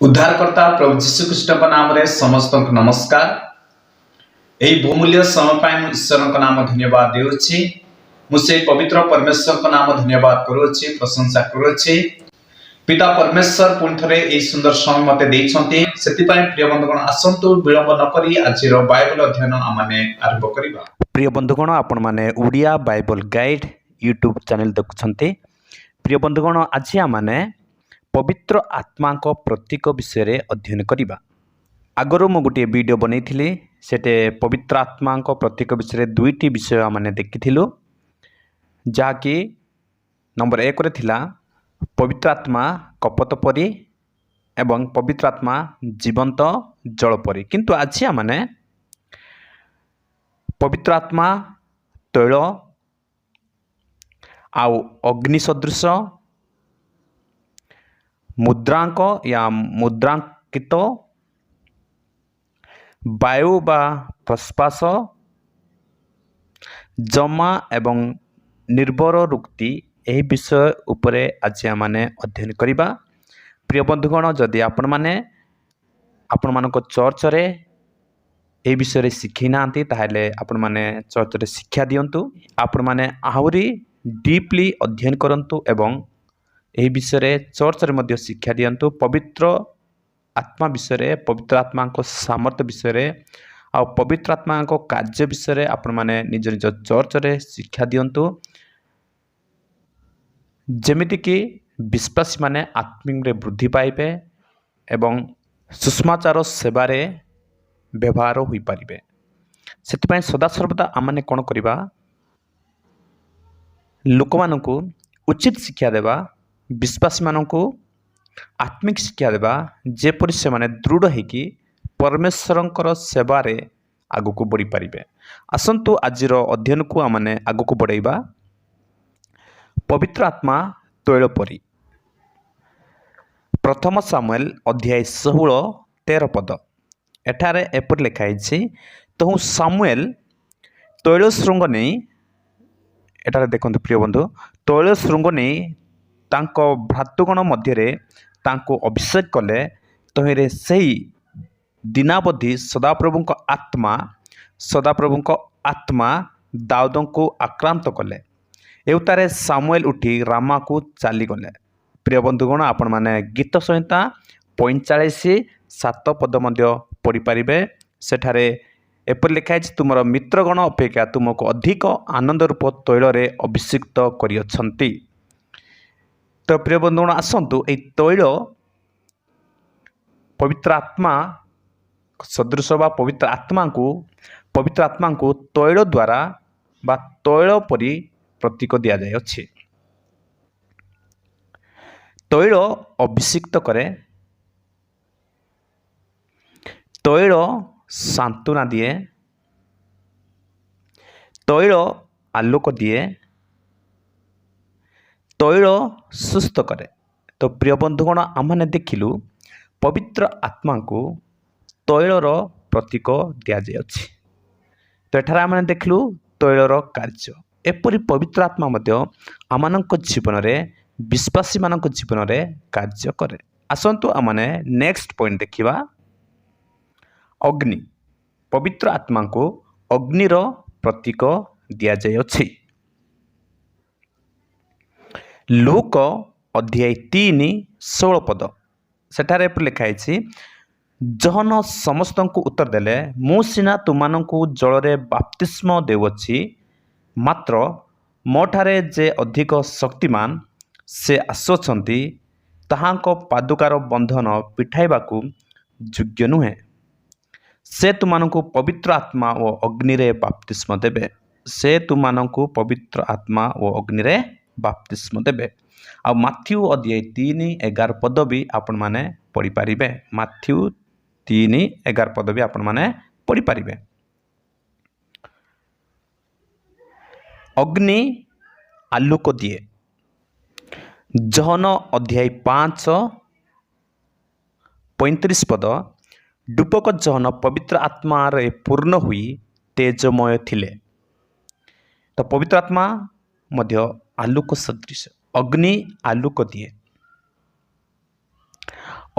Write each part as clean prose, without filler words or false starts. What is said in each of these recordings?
उद्धारकर्ता प्रभु जीशुख्रीष्ट नाम रे समस्त नमस्कार। यही बहुमूल्य समय पाई ईश्वर नाम धन्यवाद देउछि। मुझे पवित्र परमेश्वर नाम धन्यवाद करुछि, प्रशंसा करुछि। पिता परमेश्वर पुणी थे यही सुंदर समय मते देइछन्ति। सेतिपाई प्रिय बंधुगण आसंतु विलंब न करी आजिर बाइबल अध्ययन आमाने आरंभ करिबा। प्रिय बंधुगण आपण माने Odia Bible guide YouTube channel देखुछन्ति। प्रिय बंधुगण आज आमाने पवित्र आत्मा को प्रतीक विषय अध्ययन करिबा। आगरो मु गोटे वीडियो बनैथिली, सेटे पवित्र आत्मा को प्रतीक विषय दुईटी विषय आमाने देखिथिलु, जाकि नंबर 1 रे थिला पवित्र आत्मा कपट परी एवं पवित्र आत्मा जीवंत जल परी। किंतु आज आमाने पवित्र आत्मा तैल आउ अग्नि सदृश मुद्रांक या मुद्रांकित वायु बा प्रश्वास जमा एवं निर्भर रुक्ति यही विषय उपरे आज आमाने अध्ययन करिबा। प्रिय बंधुगण जदि आपण मानक चर्च रे ए विषय शिखी नांती ताहले आपण माने चर्च रे शिक्षा दियंतु। आपण माने आहुरी डीपली अध्ययन करंतु एवं एही विषय चर्च रे मध्य शिक्षा दियंतु। पवित्र आत्मा विषय, पवित्र आत्मा को सामर्थ्य विषय आ पवित्र आत्मा को कार्य विषय आपण माने निज निज चर्च रे शिक्षा दियंतु, जेमिति कि विश्वासी माने आत्मिक रे वृद्धि पाइबे एवं सुषमाचार सेवारे व्यवहार होई पारिबे। सेतिपय सदा सर्वदा आमाने कोन करिबा, लोकमानंकु उचित शिक्षा देबा, विश्वासी मानंकु आत्मिक शिक्षा देबा, जेपरि से माने दृढ़ हेकि परमेश्वरंकर सेवारे आगुको बढ़ी पारिबे। आसंतु आजिर अध्ययन को आमाने आगुको बढ़ाइबा। पवित्र आत्मा तैल परी। प्रथम सामुएल अध्याय 16-13 पद एठारे एपर लिखा है, तो सामुएल तैल श्रृंग नहीं, एठारे देखंतु प्रिय बंधु, तैल श्रृंग नहीं तांको भ्रातृगण मध्यरे तांको अभिषेक कले। तहिरे सही दिनावधि सदाप्रभुଙ୍କ आत्मा दाऊदଙ୍କୁ आक्रांत कले। एवतारे सामुएल उठी रामा को चली गले। प्रिय बंधुगण आपण माने गीत संहिता 45:7 पद मध्य पढ़ी पारिबे। सेठारे एपर लिखा है, तुमर मित्रगण अपेक्षा तुमको अधिक आनंद रूप तैल रे अभिषिक्त करियछन्ति। तो प्रिय बंधुगण आसंतु ए तैल पवित्र आत्मा सदृश बा पवित्र आत्मा को तैल द्वारा बा तैल परी प्रतीक दिया जाय अछि। तैल अभिषिक्त करे, तैल सांत्वना दिए, तैल आलोक दिए, तैल सुस्थ करे। तो प्रिय बंधुगण आमने देखिलु पवित्र आत्मा को तैलर प्रतीक दिया जाय अछि। तो एठारे आमने देखिलु तैलर कार्य। एपरि पवित्र आत्मा मध्य आमानक जीवन रे, विश्वासी मानक जीवन रे कार्य करे। आसंतु आमने नेक्स्ट पॉइंट देखिबा। अग्नि। पवित्र आत्मा को अग्निर प्रतीक दिया जाय अछि। लूक अध्याय 3:16 पद सेठारे लिखा है, जहन समस्त को उत्तर देले, मु सिना तुमानंकु जलरे बाप्तिस्म देउछि, मात्र मोठारे जे अधिक शक्तिमान से आसुछन्ति ताहांको पादुकार बंधन पिठाइबाकू योग्य नुहे। से तुमानंकु पवित्र आत्मा ओ अग्नि रे बाप्तिस्म देबे। से तुमानंकु पवित्र आत्मा ओ अग्नि रे बाप्तिस्म देबे। आ माथ्यू अध्याय 3:11 पद भी आपण माने पढ़ी पारिबे। माथ्यू 3:11 पद भी आपण माने पढ़ी पारिबे। अग्नि आलोक दिए। जहन अध्याय 5:35 पद, डूबक जहन पवित्र आत्मा रे पूर्ण हुई तेजमय थिले। तो पवित्र आत्मा मध्य आलोक सदृश, अग्नि आलोक दिए।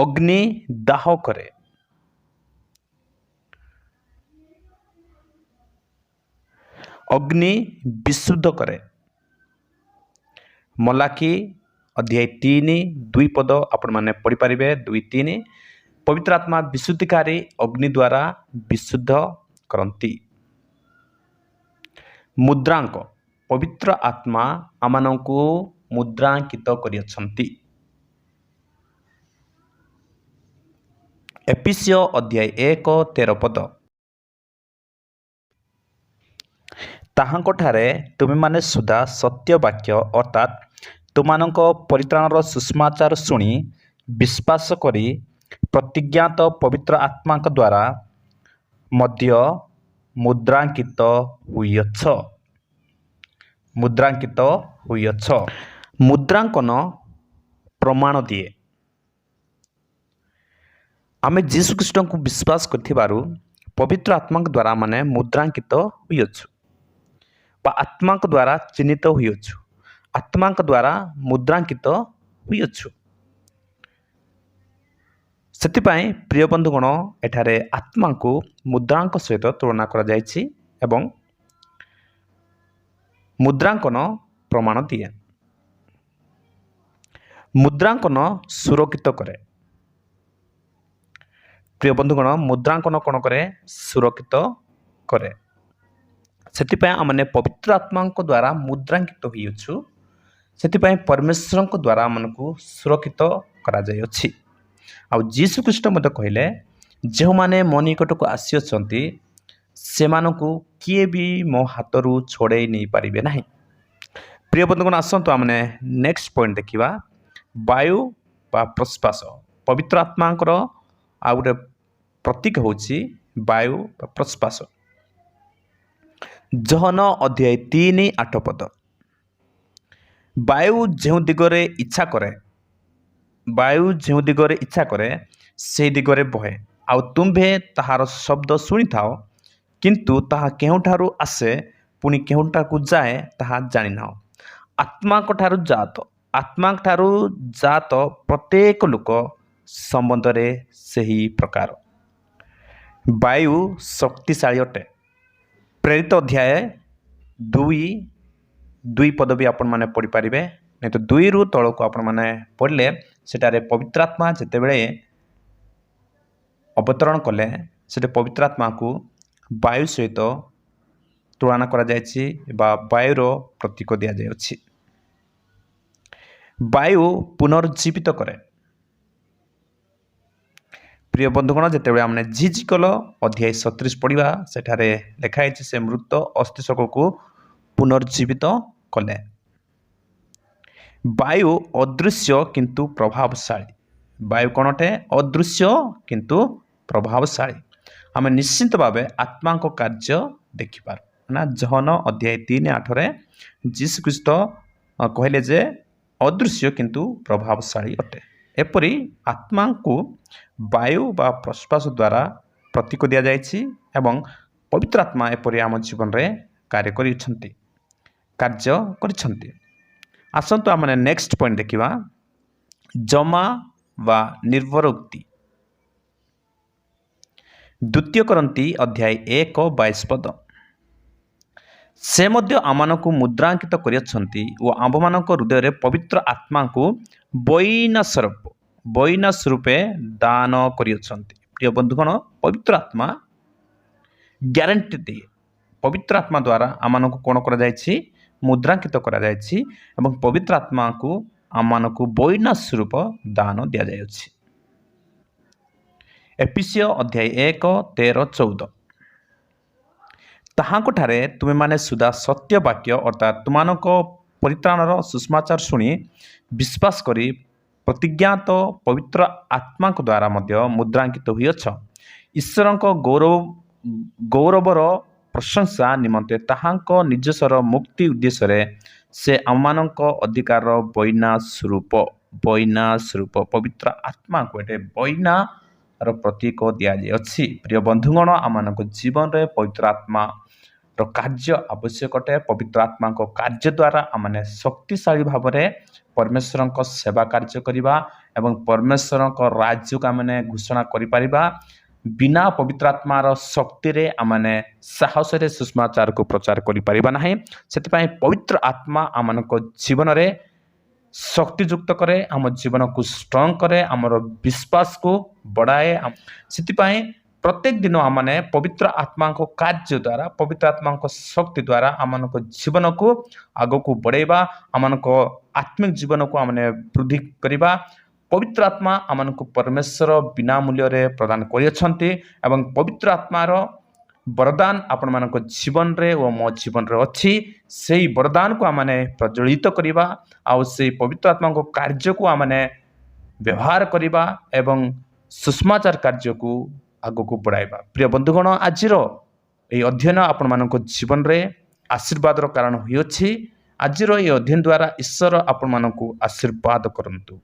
ଅଗ୍ନି ଦାହ କରେ। ଅଗ୍ନି ବିଶୁଦ୍ଧ କରେ। ମଲାକି ଅଧ୍ୟାୟ 3:2 ପଦ ଆପଣମାନେ ପଢ଼ିପାରିବେ 2-3। ପବିତ୍ର ଆତ୍ମା ବିଶୁଦ୍ଧିକାରୀ ଅଗ୍ନି ଦ୍ୱାରା ବିଶୁଦ୍ଧ କରନ୍ତି। ମୁଦ୍ରାଙ୍କ ପବିତ୍ର ଆତ୍ମା ଆମମାନଙ୍କୁ ମୁଦ୍ରାଙ୍କିତ କରିଅଛନ୍ତି। ଏଫେସୀୟ ଅଧ୍ୟାୟ 1:13 ପଦ। ତାହାଙ୍କଠାରେ ତୁମେମାନେ ସୁଦ୍ଧା ସତ୍ୟ ବାକ୍ୟ ଅର୍ଥାତ୍ ତୁମମାନଙ୍କ ପରିତ୍ରାଣର ସୁସମାଚାର ଶୁଣି ବିଶ୍ୱାସ କରି ପ୍ରତିଜ୍ଞାତ ପବିତ୍ର ଆତ୍ମାଙ୍କ ଦ୍ୱାରା ମଧ୍ୟ ମୁଦ୍ରାଙ୍କିତ ହୋଇଅଛ। ମୁଦ୍ରାଙ୍କିତ ହୋଇଅଛ। ମୁଦ୍ରାଙ୍କନ ପ୍ରମାଣ ଦିଏ। ଆମେ ଯୀଶୁଖ୍ରୀଷ୍ଟଙ୍କୁ ବିଶ୍ୱାସ କରିଥିବାରୁ ପବିତ୍ର ଆତ୍ମାଙ୍କ ଦ୍ୱାରା ଆମେ ମୁଦ୍ରାଙ୍କିତ ହୋଇଅଛୁ ବା ଆତ୍ମାଙ୍କ ଦ୍ୱାରା ଚିହ୍ନିତ ହୋଇଅଛୁ। ଆତ୍ମାଙ୍କ ଦ୍ୱାରା ମୁଦ୍ରାଙ୍କିତ ହୋଇଅଛୁ। ସେଥିପାଇଁ ପ୍ରିୟ ବନ୍ଧୁଗଣ, ଏଠାରେ ଆତ୍ମାଙ୍କୁ ମୁଦ୍ରାଙ୍କ ସହିତ ତୁଳନା କରାଯାଇଛି ଏବଂ ମୁଦ୍ରାଙ୍କନ ପ୍ରମାଣ ଦିଏ। ମୁଦ୍ରାଙ୍କନ ସୁରକ୍ଷିତ କରେ। ପ୍ରିୟ ବନ୍ଧୁଗଣ, ମୁଦ୍ରାଙ୍କନ କ'ଣ କରେ? ସୁରକ୍ଷିତ କରେ। ସେଥିପାଇଁ ଆମେ ପବିତ୍ର ଆତ୍ମାଙ୍କ ଦ୍ୱାରା ମୁଦ୍ରାଙ୍କିତ ହୋଇଅଛୁ। ସେଥିପାଇଁ ପରମେଶ୍ୱରଙ୍କ ଦ୍ୱାରା ଆମକୁ ସୁରକ୍ଷିତ କରାଯାଇଅଛି। ଆଉ ଯୀଶୁଖ୍ରୀଷ୍ଟ ମଧ୍ୟ କହିଲେ, ଯେଉଁମାନେ ମୋ ନିକଟକୁ ଆସିଅଛନ୍ତି ସେମାନଙ୍କୁ କିଏ ବି ମୋ ହାତରୁ ଛଡ଼େଇ ନେଇପାରିବେ ନାହିଁ। ପ୍ରିୟ ବନ୍ଧୁଗଣ, ଆସନ୍ତୁ ଆମେ ନେକ୍ସଟ ପଏଣ୍ଟ ଦେଖିବା। ବାୟୁ ବା ପ୍ରଶ୍ୱାସ। ପବିତ୍ର ଆତ୍ମାଙ୍କର ଆଉ ଗୋଟେ ପ୍ରତୀକ ହେଉଛି ବାୟୁ ବା ପ୍ରଶ୍ୱାସ। ଜହନ ଅଧ୍ୟାୟ 3:8 ପଦ। ବାୟୁ ଯେଉଁ ଦିଗରେ ଇଚ୍ଛା କରେ ସେହି ଦିଗରେ ବହେ, ଆଉ ତୁମ୍ଭେ ତାହାର ଶବ୍ଦ ଶୁଣିଥାଅ, କିନ୍ତୁ ତାହା କେଉଁଠାରୁ ଆସେ ପୁଣି କେଉଁଠାକୁ ଯାଏ ତାହା ଜାଣିନାହ। ଆତ୍ମାଙ୍କଠାରୁ ଜାତ ପ୍ରତ୍ୟେକ ଲୋକ ସମ୍ବନ୍ଧରେ ସେହି ପ୍ରକାର। ବାୟୁ ଶକ୍ତିଶାଳୀ ଅଟେ। ପ୍ରେରିତ ଅଧ୍ୟାୟ 2 ପଦ ବି ଆପଣମାନେ ପଢ଼ିପାରିବେ। ନାହିଁ ତ 2ରୁ ତଳକୁ ଆପଣମାନେ ପଢ଼ିଲେ ସେଠାରେ ପବିତ୍ର ଆତ୍ମା ଯେତେବେଳେ ଅବତରଣ କଲେ, ସେଠି ପବିତ୍ର ଆତ୍ମାକୁ ବାୟୁ ସହିତ ତୁଳନା କରାଯାଇଛି ବା ବାୟୁର ପ୍ରତୀକ ଦିଆଯାଇଅଛି। ବାୟୁ ପୁନର୍ଜୀବିତ କରେ। ପ୍ରିୟ ବନ୍ଧୁଗଣ, ଯେତେବେଳେ ଆମେ ଜିଜିକଲ ଅଧ୍ୟାୟ 37 ପଢ଼ିବା, ସେଠାରେ ଲେଖା ହେଇଛି ସେ ମୃତ ଅସ୍ଥିଶକକୁ ପୁନର୍ଜୀବିତ କଲେ। ବାୟୁ ଅଦୃଶ୍ୟ କିନ୍ତୁ ପ୍ରଭାବଶାଳୀ। ବାୟୁ କ'ଣ ଅଟେ? ଅଦୃଶ୍ୟ କିନ୍ତୁ ପ୍ରଭାବଶାଳୀ। ଆମେ ନିଶ୍ଚିନ୍ତ ଭାବେ ଆତ୍ମାଙ୍କ କାର୍ଯ୍ୟ ଦେଖିପାରୁ ନା। ଜହନ ଅଧ୍ୟାୟ 3:8ରେ ଯୀଶୁଖ୍ରୀଷ୍ଟ କହିଲେ ଯେ ଅଦୃଶ୍ୟ କିନ୍ତୁ ପ୍ରଭାବଶାଳୀ ଅଟେ। ଏପରି ଆତ୍ମାଙ୍କୁ ବାୟୁ ବା ପ୍ରଶ୍ୱାସ ଦ୍ୱାରା ପ୍ରତୀକ ଦିଆଯାଇଛି ଏବଂ ପବିତ୍ର ଆତ୍ମା ଏପରି ଆମ ଜୀବନରେ କାର୍ଯ୍ୟ କରିଛନ୍ତି। ଆସନ୍ତୁ ଆମେ ନେକ୍ସଟ ପଏଣ୍ଟ ଦେଖିବା। ଜମା ବା ନିର୍ଭର ଉକ୍ତି। 2 କରନ୍ତି ଅଧ୍ୟାୟ 1:22 ପଦ। ସେ ମଧ୍ୟ ଆମମାନଙ୍କୁ ମୁଦ୍ରାଙ୍କିତ କରିଅଛନ୍ତି ଓ ଆମ୍ଭମାନଙ୍କ ହୃଦୟରେ ପବିତ୍ର ଆତ୍ମାଙ୍କୁ ବଇନା ସ୍ୱରୂପେ ଦାନ କରିଅଛନ୍ତି। ପ୍ରିୟ ବନ୍ଧୁଗଣ, ପବିତ୍ର ଆତ୍ମା ଗ୍ୟାରେଣ୍ଟି ଦିଏ। ପବିତ୍ର ଆତ୍ମା ଦ୍ୱାରା ଆମମାନଙ୍କୁ କ'ଣ କରାଯାଇଛି? ମୁଦ୍ରାଙ୍କିତ କରାଯାଇଛି ଏବଂ ପବିତ୍ର ଆତ୍ମାକୁ ଆମମାନଙ୍କୁ ବଇନା ସ୍ୱରୂପ ଦାନ ଦିଆଯାଇଅଛି। ଏଫେସୀୟ ଅଧ୍ୟାୟ 1:13-14। ତାହାଙ୍କଠାରେ ତୁମେମାନେ ସୁଦ୍ଧା ସତ୍ୟ ବାକ୍ୟ ଅର୍ଥାତ୍ ତୁମମାନଙ୍କ ପରିତ୍ରାଣର ସୁସମାଚାର ଶୁଣି ବିଶ୍ୱାସ କରି ପ୍ରତିଜ୍ଞାତ ପବିତ୍ର ଆତ୍ମାଙ୍କ ଦ୍ୱାରା ମଧ୍ୟ ମୁଦ୍ରାଙ୍କିତ ହୋଇଅଛ। ଈଶ୍ୱରଙ୍କ ଗୌରବର ପ୍ରଶଂସା ନିମନ୍ତେ ତାହାଙ୍କ ନିଜସ୍ୱର ମୁକ୍ତି ଉଦ୍ଦେଶ୍ୟରେ ସେ ଆମମାନଙ୍କ ଅଧିକାରର ବଇନା ସ୍ୱରୂପ ପବିତ୍ର ଆତ୍ମାକୁ ଏଠି ବଇନାର ପ୍ରତୀକ ଦିଆଯାଇଅଛି। ପ୍ରିୟ ବନ୍ଧୁଗଣ, ଆମମାନଙ୍କ ଜୀବନରେ ପବିତ୍ର ଆତ୍ମା କାର୍ଯ୍ୟ ଆବଶ୍ୟକ ଅଟେ। ପବିତ୍ର ଆତ୍ମାଙ୍କ କାର୍ଯ୍ୟ ଦ୍ୱାରା ଆମମାନେ ଶକ୍ତିଶାଳୀ ଭାବରେ ପରମେଶ୍ୱରଙ୍କ ସେବା କାର୍ଯ୍ୟ କରିବା ଏବଂ ପରମେଶ୍ୱରଙ୍କ ରାଜ୍ୟକୁ ଆମମାନେ ଘୋଷଣା କରିପାରିବା। ବିନା ପବିତ୍ର ଆତ୍ମାର ଶକ୍ତିରେ ଆମମାନେ ସାହସରେ ସୁଷମାଚାରକୁ ପ୍ରଚାର କରିପାରିବା ନାହିଁ। ସେଥିପାଇଁ ପବିତ୍ର ଆତ୍ମା ଆମମାନଙ୍କ ଜୀବନରେ ଶକ୍ତିଯୁକ୍ତ କରେ, ଆମ ଜୀବନକୁ ଷ୍ଟ୍ରଙ୍ଗ କରେ, ଆମର ବିଶ୍ୱାସକୁ ବଢ଼ାଏ। ସେଥିପାଇଁ ପ୍ରତ୍ୟେକ ଦିନ ଆମମାନେ ପବିତ୍ର ଆତ୍ମାଙ୍କ କାର୍ଯ୍ୟ ଦ୍ୱାରା, ପବିତ୍ର ଆତ୍ମାଙ୍କ ଶକ୍ତି ଦ୍ୱାରା ଆମମାନଙ୍କ ଜୀବନକୁ ଆଗକୁ ବଢ଼ାଇବା, ଆମମାନଙ୍କ ଆତ୍ମିକ ଜୀବନକୁ ଆମମାନେ ବୃଦ୍ଧି କରିବା। ପବିତ୍ର ଆତ୍ମା ଆମମାନଙ୍କୁ ପରମେଶ୍ୱର ବିନା ମୂଲ୍ୟରେ ପ୍ରଦାନ କରିଅଛନ୍ତି ଏବଂ ପବିତ୍ର ଆତ୍ମାର ବରଦାନ ଆପଣମାନଙ୍କ ଜୀବନରେ ଓ ମୋ ଜୀବନରେ ଅଛି। ସେହି ବରଦାନକୁ ଆମମାନେ ପ୍ରଜ୍ୱଳିତ କରିବା ଆଉ ସେହି ପବିତ୍ର ଆତ୍ମାଙ୍କ କାର୍ଯ୍ୟକୁ ଆମମାନେ ବ୍ୟବହାର କରିବା ଏବଂ ସୁଷମାଚାର କାର୍ଯ୍ୟକୁ ଆଗକୁ ବଢ଼ାଇବା। ପ୍ରିୟ ବନ୍ଧୁଗଣ, ଆଜିର ଏହି ଅଧ୍ୟୟନ ଆପଣମାନଙ୍କ ଜୀବନରେ ଆଶୀର୍ବାଦର କାରଣ ହୋଇଅଛି। ଆଜିର ଏହି ଅଧ୍ୟୟନ ଦ୍ୱାରା ଈଶ୍ୱର ଆପଣମାନଙ୍କୁ ଆଶୀର୍ବାଦ କରନ୍ତୁ।